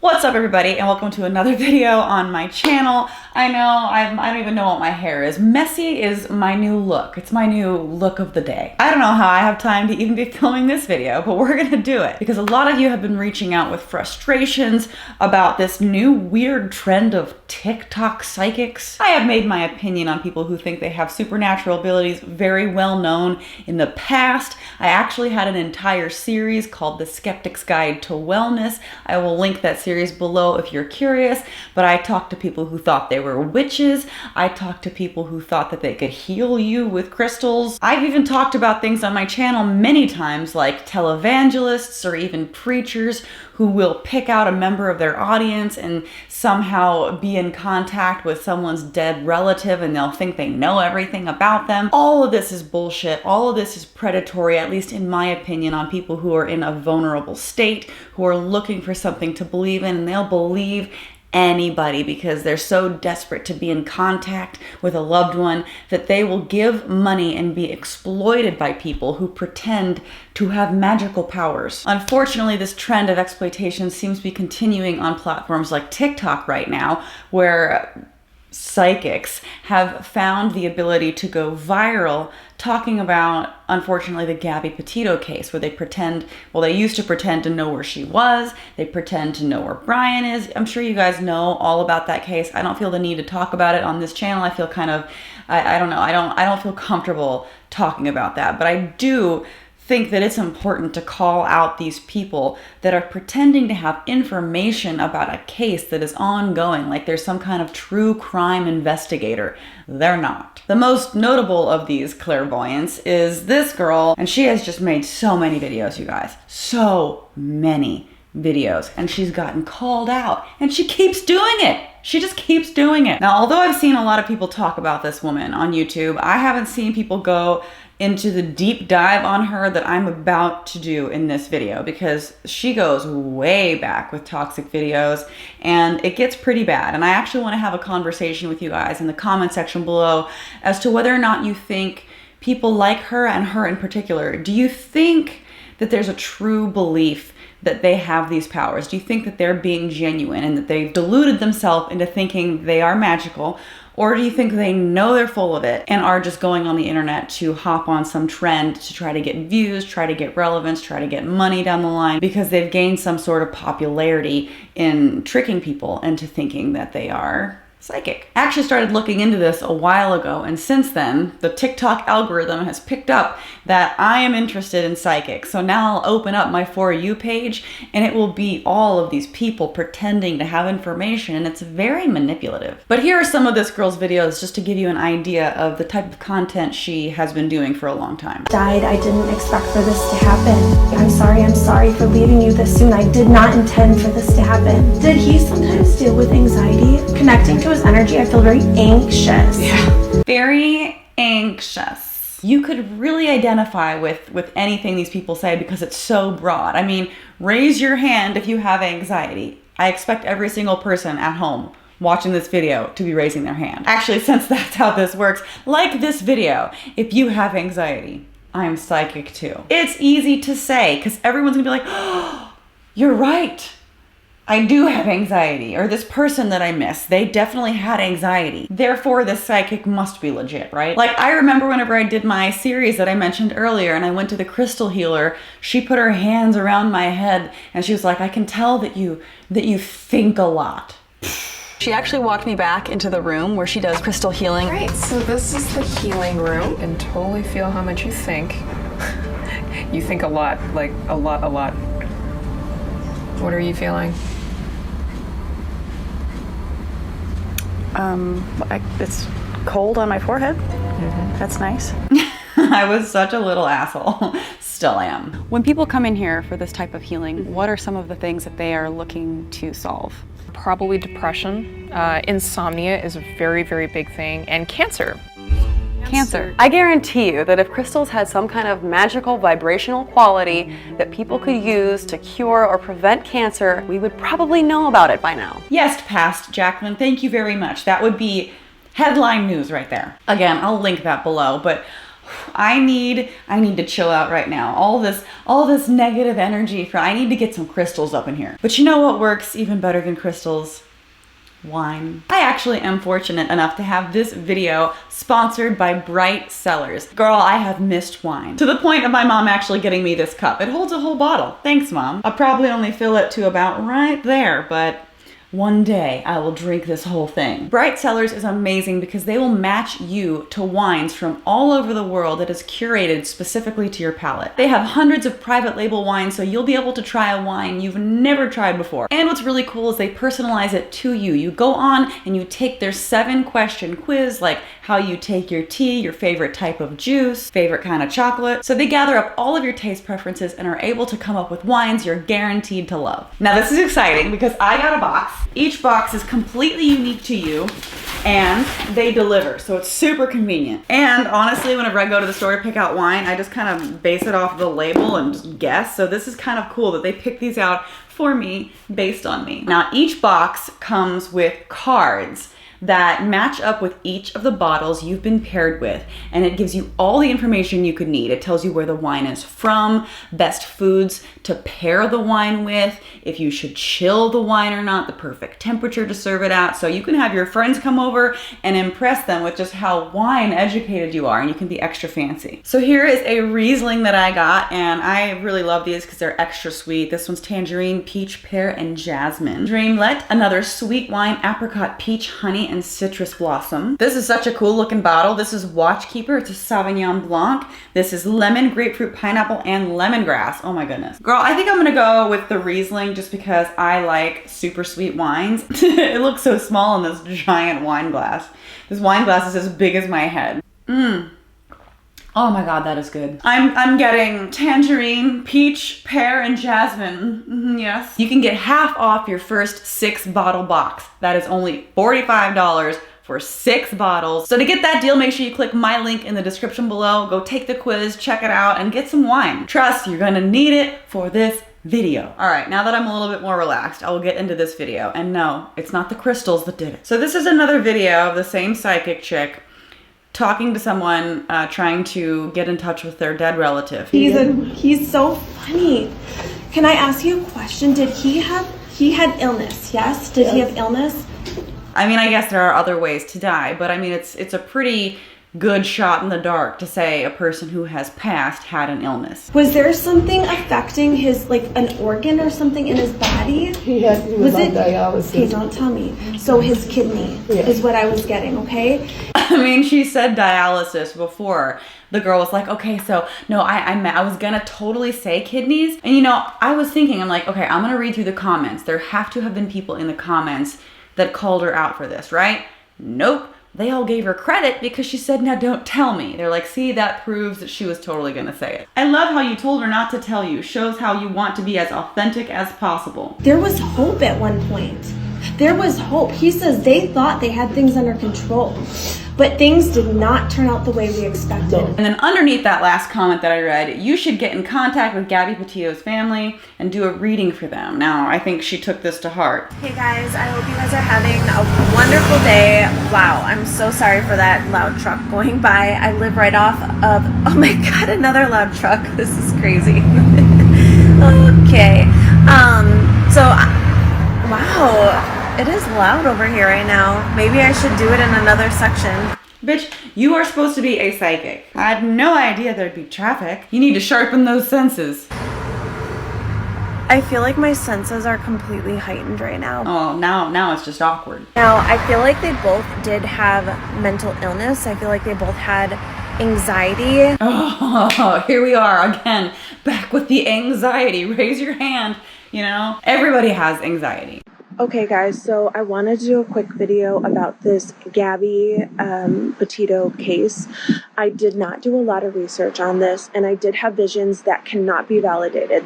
What's up everybody and welcome to another video on my channel. I know I don't even know what my hair is. Messy is my new look. It's my new look of the day. I don't know how I have time to even be filming this video, but we're gonna do it because a lot of you have been reaching out with frustrations about this new weird trend of TikTok psychics. I have made my opinion on people who think they have supernatural abilities very well known in the past. I actually had an entire series called The Skeptic's Guide to Wellness. I will link that series below if you're curious, but I talked to people who thought they were witches. I talked to people who thought that they could heal you with crystals. I've even talked about things on my channel many times like televangelists or even preachers who will pick out a member of their audience and somehow be in contact with someone's dead relative and they'll think they know everything about them. All of this is bullshit. All of this is predatory, at least in my opinion, on people who are in a vulnerable state, who are looking for something to believe in, and they'll believe anybody because they're so desperate to be in contact with a loved one that they will give money and be exploited by people who pretend to have magical powers. Unfortunately, this trend of exploitation seems to be continuing on platforms like TikTok right now, where psychics have found the ability to go viral talking about, unfortunately, the Gabby Petito case, where they pretend, well, they used to pretend to know where she was, they pretend to know where Brian is. I'm sure you guys know all about that case. I don't feel the need to talk about it on this channel. I feel kind of, I don't know, I don't feel comfortable talking about that, but I do think that it's important to call out these people that are pretending to have information about a case that is ongoing, like there's some kind of true crime investigator. They're not. The most notable of these clairvoyants is this girl, and she has just made so many videos, you guys. So many videos, and she's gotten called out, and she keeps doing it. She just keeps doing it. Now, although I've seen a lot of people talk about this woman on YouTube, I haven't seen people go into the deep dive on her that I'm about to do in this video, because she goes way back with toxic videos and it gets pretty bad. And I actually want to have a conversation with you guys in the comment section below as to whether or not you think people like her, and her in particular, do you think that there's a true belief that they have these powers? Do you think that they're being genuine and that they've deluded themselves into thinking they are magical? Or do you think they know they're full of it and are just going on the internet to hop on some trend to try to get views, try to get relevance, try to get money down the line because they've gained some sort of popularity in tricking people into thinking that they are psychic? I actually started looking into this a while ago, and since then, the TikTok algorithm has picked up that I am interested in psychics. So now I'll open up my For You page, and it will be all of these people pretending to have information, and it's very manipulative. But here are some of this girl's videos just to give you an idea of the type of content she has been doing for a long time. I didn't expect for this to happen. I'm sorry for leaving you this soon. I did not intend for this to happen. Did he sometimes deal with anxiety? Connecting to his energy, I feel very anxious. Yeah. Very anxious. You could really identify with anything these people say because it's so broad. I mean, raise your hand if you have anxiety. I expect every single person at home watching this video to be raising their hand. Actually, since that's how this works, like this video, if you have anxiety, I'm psychic too. It's easy to say because everyone's gonna be like, oh, you're right. I do have anxiety, or this person that I miss, they definitely had anxiety. Therefore, this psychic must be legit, right? Like, I remember whenever I did my series that I mentioned earlier and I went to the crystal healer, she put her hands around my head and she was like, I can tell that you think a lot. She actually walked me back into the room where she does crystal healing. Right, so this is the healing room. And totally feel how much you think. You think a lot, like a lot. What are you feeling? It's cold on my forehead. That's nice. I was such a little asshole. Still am. When people come in here for this type of healing, what are some of the things that they are looking to solve? Probably depression. Insomnia is a very, very big thing, and cancer. Cancer. I guarantee you that if crystals had some kind of magical vibrational quality that people could use to cure or prevent cancer, we would probably know about it by now. Yes, past Jacqueline, thank you very much. That would be headline news right there. Again, I'll link that below, but I need to chill out right now. All this negative energy I need to get some crystals up in here. But you know what works even better than crystals? Wine. I actually am fortunate enough to have this video sponsored by Bright Cellars. Girl, I have missed wine. To the point of my mom actually getting me this cup. It holds a whole bottle. Thanks, Mom. I'll probably only fill it to about right there, but one day I will drink this whole thing. Bright Cellars is amazing because they will match you to wines from all over the world that is curated specifically to your palate. They have hundreds of private label wines, so you'll be able to try a wine you've never tried before. And what's really cool is they personalize it to you. You go on and you take their 7-question quiz, like how you take your tea, your favorite type of juice, favorite kind of chocolate. So they gather up all of your taste preferences and are able to come up with wines you're guaranteed to love. Now this is exciting because I got a box. Each box is completely unique to you and they deliver, so it's super convenient. And honestly, whenever I go to the store to pick out wine, I just kind of base it off the label and just guess. So this is kind of cool that they pick these out for me based on me. Now each box comes with cards that match up with each of the bottles you've been paired with, and it gives you all the information you could need. It tells you where the wine is from, best foods to pair the wine with, if you should chill the wine or not, the perfect temperature to serve it at, so you can have your friends come over and impress them with just how wine educated you are, and you can be extra fancy. So here is a Riesling that I got, and I really love these because they're extra sweet. This one's tangerine, peach, pear, and jasmine. Dreamlet, another sweet wine, apricot, peach, honey, and citrus blossom. This is such a cool looking bottle. This is Watchkeeper. It's a Sauvignon Blanc. This is lemon, grapefruit, pineapple, and lemongrass. Oh my goodness. Girl, I think I'm gonna go with the Riesling just because I like super sweet wines. It looks so small in this giant wine glass. This wine glass is as big as my head. Oh my God, that is good. I'm getting tangerine, peach, pear, and jasmine. Yes. You can get half off your first 6-bottle box. That is only $45 for 6 bottles. So to get that deal, make sure you click my link in the description below. Go take the quiz, check it out, and get some wine. Trust, you're gonna need it for this video. All right, now that I'm a little bit more relaxed, I will get into this video. And no, it's not the crystals that did it. So this is another video of the same psychic chick talking to someone trying to get in touch with their dead relative. He's so funny. Can I ask you a question? He had illness, yes? Did he have illness? I mean, I guess there are other ways to die, but I mean, it's a pretty good shot in the dark to say a person who has passed had an illness. Was there something affecting his, like an organ or something in his body? He was on dialysis. Okay, don't tell me. So his kidney is what I was getting, okay? I mean, she said dialysis before. The girl was like, okay, so no, I was gonna totally say kidneys. And you know, I was thinking, I'm like, okay, I'm gonna read through the comments. There have to have been people in the comments that called her out for this, right? Nope. They all gave her credit because she said, now don't tell me. They're like, see, that proves that she was totally gonna say it. I love how you told her not to tell you. Shows how you want to be as authentic as possible. There was hope at one point. There was hope. He says they thought they had things under control, but things did not turn out the way we expected. And then underneath that last comment that I read, you should get in contact with Gabby Patillo's family and do a reading for them. Now, I think she took this to heart. Hey guys, I hope you guys are having a wonderful day. Wow, I'm so sorry for that loud truck going by. I live right off of, oh my God, another loud truck. This is crazy. Okay, wow. It is loud over here right now. Maybe I should do it in another section. Bitch, you are supposed to be a psychic. I had no idea there'd be traffic. You need to sharpen those senses. I feel like my senses are completely heightened right now. Oh, now it's just awkward. Now, I feel like they both did have mental illness. I feel like they both had anxiety. Oh, here we are again, back with the anxiety. Raise your hand, you know? Everybody has anxiety. Okay guys, so I wanted to do a quick video about this Gabby Petito case. I did not do a lot of research on this, and I did have visions that cannot be validated.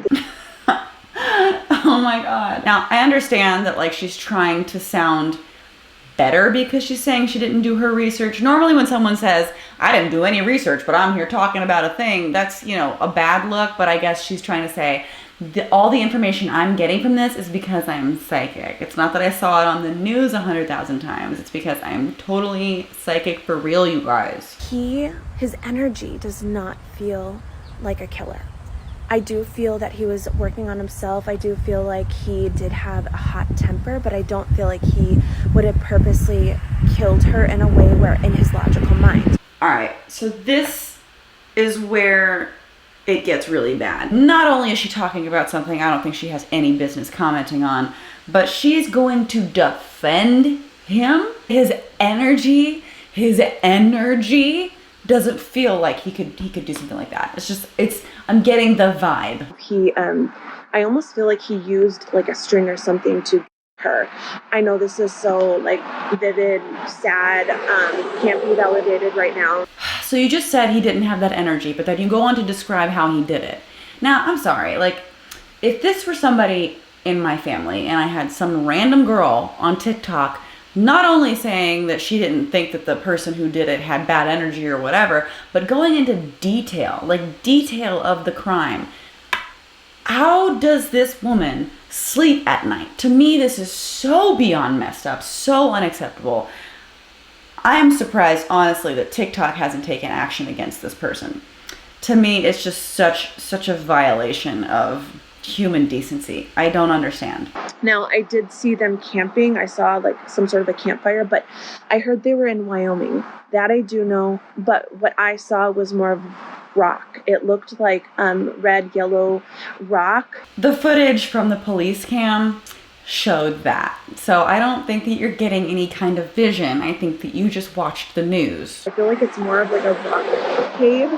Oh my God. Now, I understand that like she's trying to sound better because she's saying she didn't do her research. Normally when someone says, I didn't do any research, but I'm here talking about a thing, that's, you know, a bad look, but I guess she's trying to say, all the information I'm getting from this is because I'm psychic. It's not that I saw it on the news 100,000 times. It's because I'm totally psychic for real, you guys. His energy does not feel like a killer. I do feel that he was working on himself. I do feel like he did have a hot temper, but I don't feel like he would have purposely killed her in a way where in his logical mind. All right, so this is where it gets really bad. Not only is she talking about something I don't think she has any business commenting on, but she's going to defend him. His energy doesn't feel like he could do something like that. I'm getting the vibe. I almost feel like he used like a string or something to her. I know this is so like vivid, sad, can't be validated right now. So you just said he didn't have that energy, but then you go on to describe how he did it. Now, I'm sorry, like, if this were somebody in my family and I had some random girl on TikTok not only saying that she didn't think that the person who did it had bad energy or whatever, but going into detail of the crime. How does this woman sleep at night? To me, this is so beyond messed up, so unacceptable. I am surprised, honestly, that TikTok hasn't taken action against this person. To me, it's just such a violation of human decency. I don't understand. Now, I did see them camping. I saw like some sort of a campfire, but I heard they were in Wyoming. That I do know, but what I saw was more of rock. It looked like red, yellow rock. The footage from the police cam showed that. So I don't think that you're getting any kind of vision. I think that you just watched the news. I feel like it's more of like a rock cave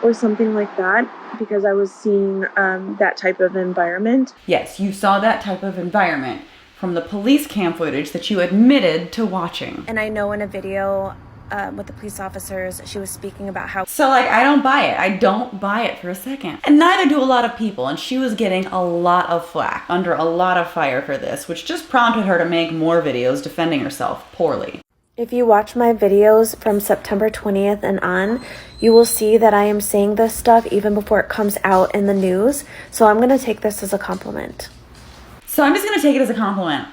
or something like that, because I was seeing that type of environment. Yes, you saw that type of environment from the police cam footage that you admitted to watching. And I know in a video with the police officers, she was speaking about how... So, like, I don't buy it. I don't buy it for a second. And neither do a lot of people. And she was getting a lot of flack, under a lot of fire for this, which just prompted her to make more videos defending herself poorly. If you watch my videos from September 20th and on, you will see that I am saying this stuff even before it comes out in the news. So I'm going to take this as a compliment. So I'm just going to take it as a compliment.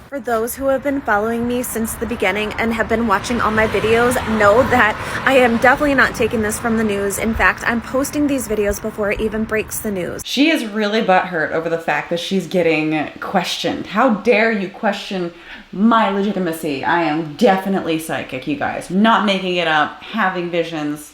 For those who have been following me since the beginning and have been watching all my videos, know that I am definitely not taking this from the news. In fact, I'm posting these videos before it even breaks the news. She is really butthurt over the fact that she's getting questioned. How dare you question my legitimacy? I am definitely psychic, you guys. Not making it up, having visions.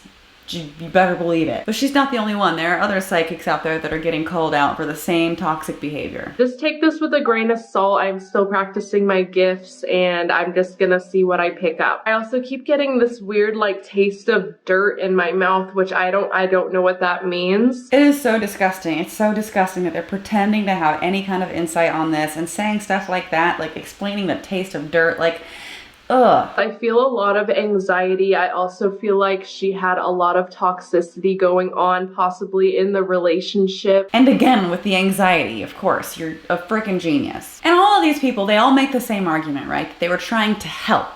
You better believe it. But she's not the only one. There are other psychics out there that are getting called out for the same toxic behavior. Just take this with a grain of salt. I'm still practicing my gifts and I'm just gonna see what I pick up. I also keep getting this weird like taste of dirt in my mouth, which I don't know what that means. It is so disgusting. It's so disgusting that they're pretending to have any kind of insight on this and saying stuff like that, like explaining the taste of dirt, like, ugh. I feel a lot of anxiety. I also feel like she had a lot of toxicity going on, possibly in the relationship. And again, with the anxiety, of course, you're a freaking genius. And all of these people, they all make the same argument, right? They were trying to help,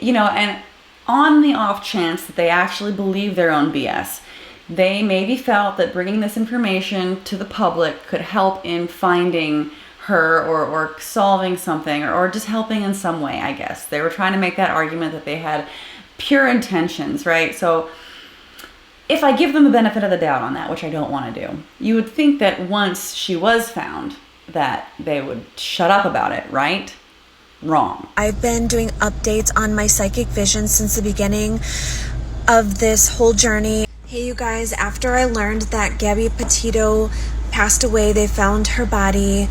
you know, and on the off chance that they actually believe their own BS, they maybe felt that bringing this information to the public could help in finding her or solving something or just helping in some way, I guess. They were trying to make that argument that they had pure intentions, right? So if I give them the benefit of the doubt on that, which I don't want to do, you would think that once she was found that they would shut up about it, right? Wrong. I've been doing updates on my psychic vision since the beginning of this whole journey. Hey you guys, after I learned that Gabby Petito passed away, they found her body,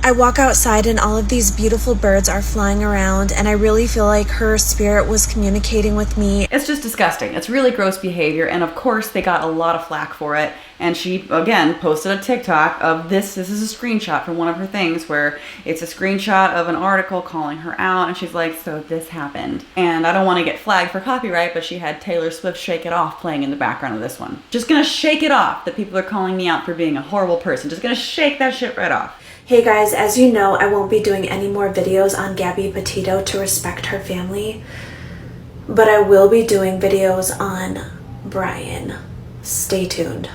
I walk outside and all of these beautiful birds are flying around and I really feel like her spirit was communicating with me. It's just disgusting. It's really gross behavior, and of course they got a lot of flack for it. And she, again, posted a TikTok of this. This is a screenshot from one of her things where it's a screenshot of an article calling her out, and she's like, so this happened. And I don't want to get flagged for copyright, but she had Taylor Swift Shake It Off playing in the background of this one. Just gonna shake it off that people are calling me out for being a horrible person. Just gonna shake that shit right off. Hey guys, as you know, I won't be doing any more videos on Gabby Petito to respect her family, but I will be doing videos on Brian. Stay tuned.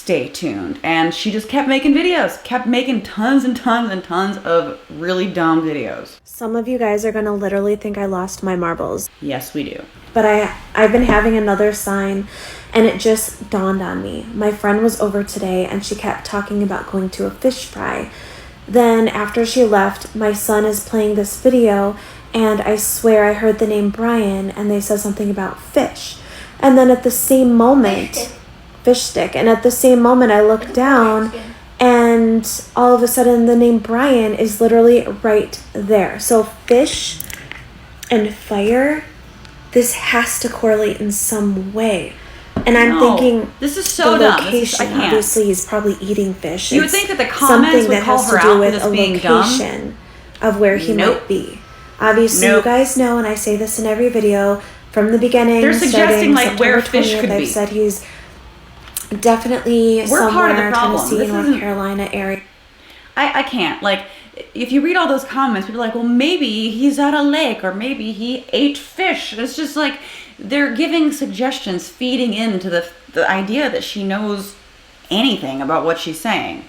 stay tuned. And she just kept making videos, kept making tons and tons and tons of really dumb videos. Some of you guys are gonna literally think I lost my marbles. Yes, we do. But I've been having another sign, and it just dawned on me. My friend was over today and she kept talking about going to a fish fry. Then after she left, my son is playing this video, and I swear I heard the name Brian, and they said something about fish. And then at the same moment, fish stick, and at the same moment I look down, and all of a sudden the name Brian is literally right there. So fish and fire, this has to correlate in some way. And I'm thinking, this is so the dumb. location, obviously he's probably eating fish. You would think that the comments would call her out for this being dumb. Something that has to do with a location of where he might be. Obviously, you guys know, and I say this in every video from the beginning. They're suggesting like where fish could be. I've said he's definitely We're part of the somewhere problem. Tennessee, North Carolina area. I can't. Like, if you read all those comments, people are like, well, maybe he's at a lake, or maybe he ate fish. It's just like, they're giving suggestions, feeding into the idea that she knows anything about what she's saying.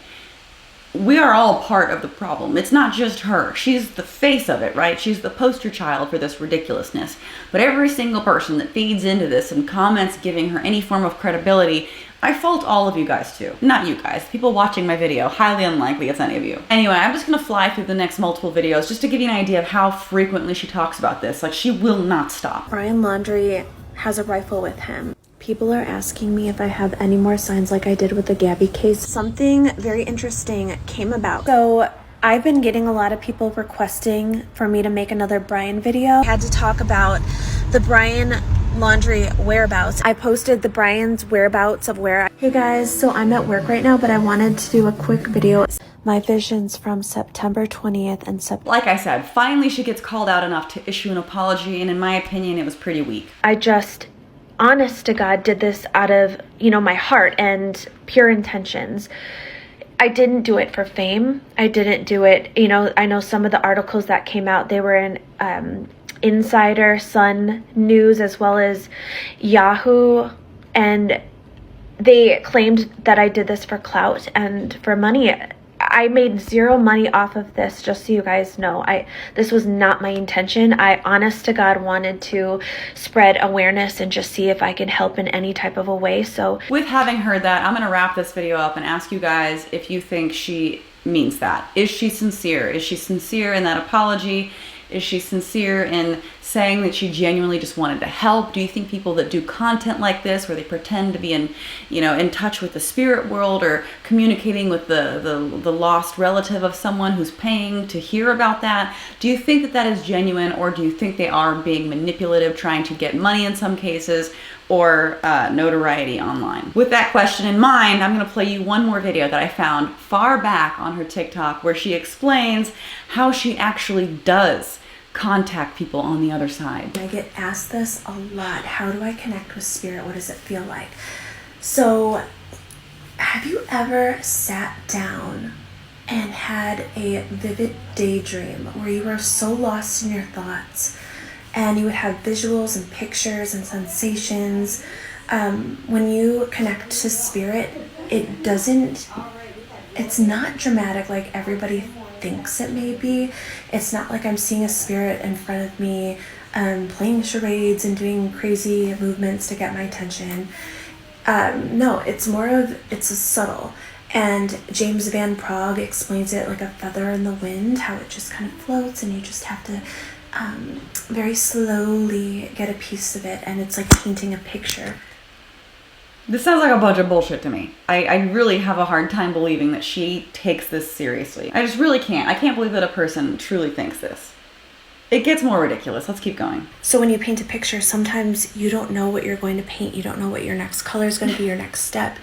We are all part of the problem. It's not just her. She's the face of it, right? She's the poster child for this ridiculousness. But every single person that feeds into this and comments giving her any form of credibility, I fault all of you guys too. Not you guys. People watching my video. Highly unlikely it's any of you. Anyway, I'm just going to fly through the next multiple videos just to give you an idea of how frequently she talks about this. Like, she will not stop. Brian Laundrie has a rifle with him. People are asking me if I have any more signs like I did with the Gabby case. Something very interesting came about. So I've been getting a lot of people requesting for me to make another Brian video. I had to talk about the Brian Laundrie whereabouts. I posted the Brian's whereabouts of where Hey guys, so I'm at work right now, but I wanted to do a quick video. My visions from September 20th and September. Like I said, finally she gets called out enough to issue an apology, and in my opinion, it was pretty weak. I just, honest to God, did this out of, my heart and pure intentions. I didn't do it for fame. I didn't do it, I know some of the articles that came out, they were in Insider, Sun News, as well as Yahoo, and they claimed that I did this for clout and for money. I made zero money off of this, just so you guys know. This was not my intention. I, honest to God, wanted to spread awareness and just see if I could help in any type of a way. So with having heard that, I'm going to wrap this video up and ask you guys if you think she means that. Is she sincere? Is she sincere in that apology? Is she sincere in saying that she genuinely just wanted to help? Do you think people that do content like this, where they pretend to be in touch with the spirit world or communicating with the lost relative of someone who's paying to hear about that, do you think that that is genuine, or do you think they are being manipulative, trying to get money in some cases, or notoriety online? With that question in mind, I'm going to play you one more video that I found far back on her TikTok where she explains how she actually does contact people on the other side. I get asked this a lot. How do I connect with spirit? What does it feel like? So, have you ever sat down and had a vivid daydream where you were so lost in your thoughts and you would have visuals and pictures and sensations? When you connect to spirit, it's not dramatic like everybody thinks it may be. It's not like I'm seeing a spirit in front of me playing charades and doing crazy movements to get my attention. No, it's subtle. And James Van Prague explains it like a feather in the wind, how it just kind of floats and you just have to very slowly get a piece of it, and it's like painting a picture. This sounds like a bunch of bullshit to me. I really have a hard time believing that she takes this seriously. I just really can't. I can't believe that a person truly thinks this. It gets more ridiculous. Let's keep going. So when you paint a picture, sometimes you don't know what you're going to paint. You don't know what your next color is going to be, your next step.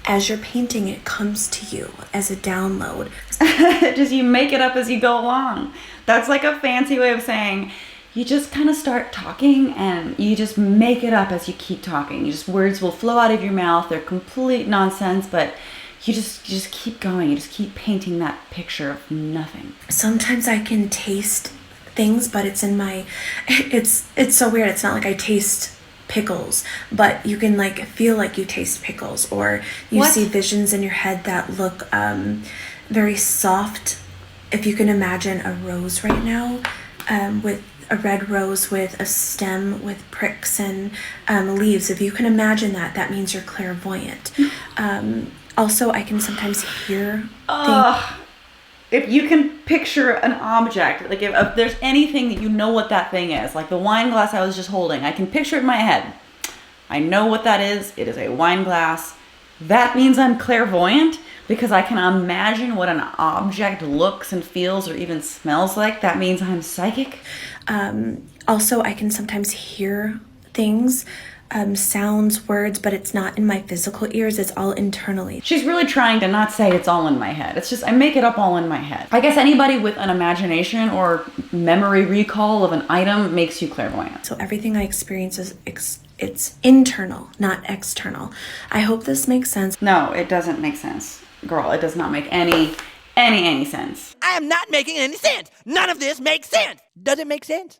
As you're painting, it comes to you as a download. Just you make it up as you go along. That's like a fancy way of saying you just kind of start talking and you just make it up as you keep talking. Words will flow out of your mouth. They're complete nonsense, but you just keep going. You just keep painting that picture of nothing. Sometimes I can taste things, but it's so weird. It's not like I taste pickles, but you can like feel like you taste pickles, or you What? see visions in your head that look very soft. If you can imagine a rose right now, with a red rose with a stem with pricks and leaves. If you can imagine that, that means you're clairvoyant. Also, I can sometimes hear things. If you can picture an object, like if there's anything that you know what that thing is, like the wine glass I was just holding, I can picture it in my head. I know what that is. It is a wine glass. That means I'm clairvoyant because I can imagine what an object looks and feels or even smells like. That means I'm psychic. Also, I can sometimes hear things, sounds, words, but it's not in my physical ears. It's all internally. She's really trying to not say it's all in my head. It's just, I make it up all in my head. I guess anybody with an imagination or memory recall of an item makes you clairvoyant. So everything I experience is it's internal, not external. I hope this makes sense. No, it doesn't make sense. Girl, it does not make any sense. I am not making any sense. None of this makes sense. Does it make sense?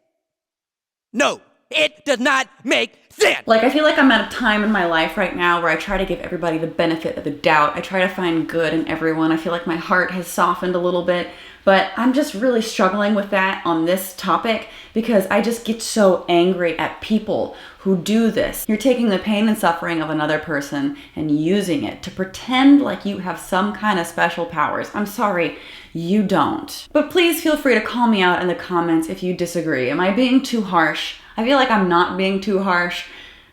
No, it does not make sense. Like, I feel like I'm at a time in my life right now where I try to give everybody the benefit of the doubt. I try to find good in everyone. I feel like my heart has softened a little bit, but I'm just really struggling with that on this topic because I just get so angry at people who do this. You're taking the pain and suffering of another person and using it to pretend like you have some kind of special powers. I'm sorry, you don't. But please feel free to call me out in the comments if you disagree. Am I being too harsh? I feel like I'm not being too harsh,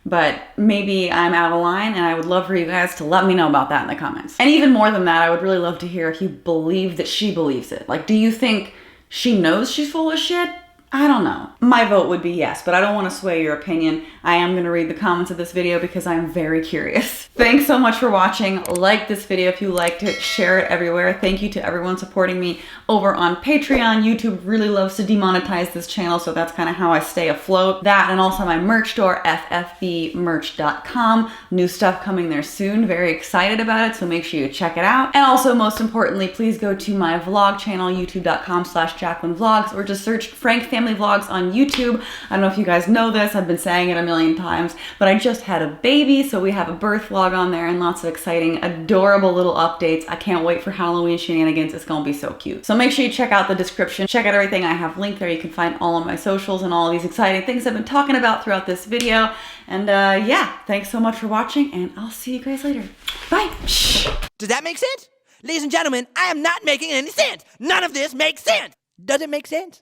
but maybe I'm out of line, and I would love for you guys to let me know about that in the comments. And even more than that, I would really love to hear if you believe that she believes it. Like, do you think she knows she's full of shit? I don't know. My vote would be yes, but I don't want to sway your opinion. I am going to read the comments of this video because I'm very curious. Thanks so much for watching. Like this video if you liked it. Share it everywhere. Thank you to everyone supporting me over on Patreon. YouTube really loves to demonetize this channel, so that's kind of how I stay afloat. That and also my merch store, ffbmerch.com. New stuff coming there soon. Very excited about it, so make sure you check it out. And also, most importantly, please go to my vlog channel, youtube.com/JacquelineVlogs, or just search Frank Family Vlogs on YouTube. I don't know if you guys know this, I've been saying it a million times, but I just had a baby, so we have a birth vlog on there and lots of exciting, adorable little updates. I can't wait for Halloween shenanigans. It's gonna be so cute. So make sure you check out the description, check out everything I have linked there. You can find all of my socials and all of these exciting things I've been talking about throughout this video. And yeah, thanks so much for watching, and I'll see you guys later. Bye. Shh. Does that make sense? Ladies and gentlemen, I am not making any sense. None of this makes sense. Does it make sense?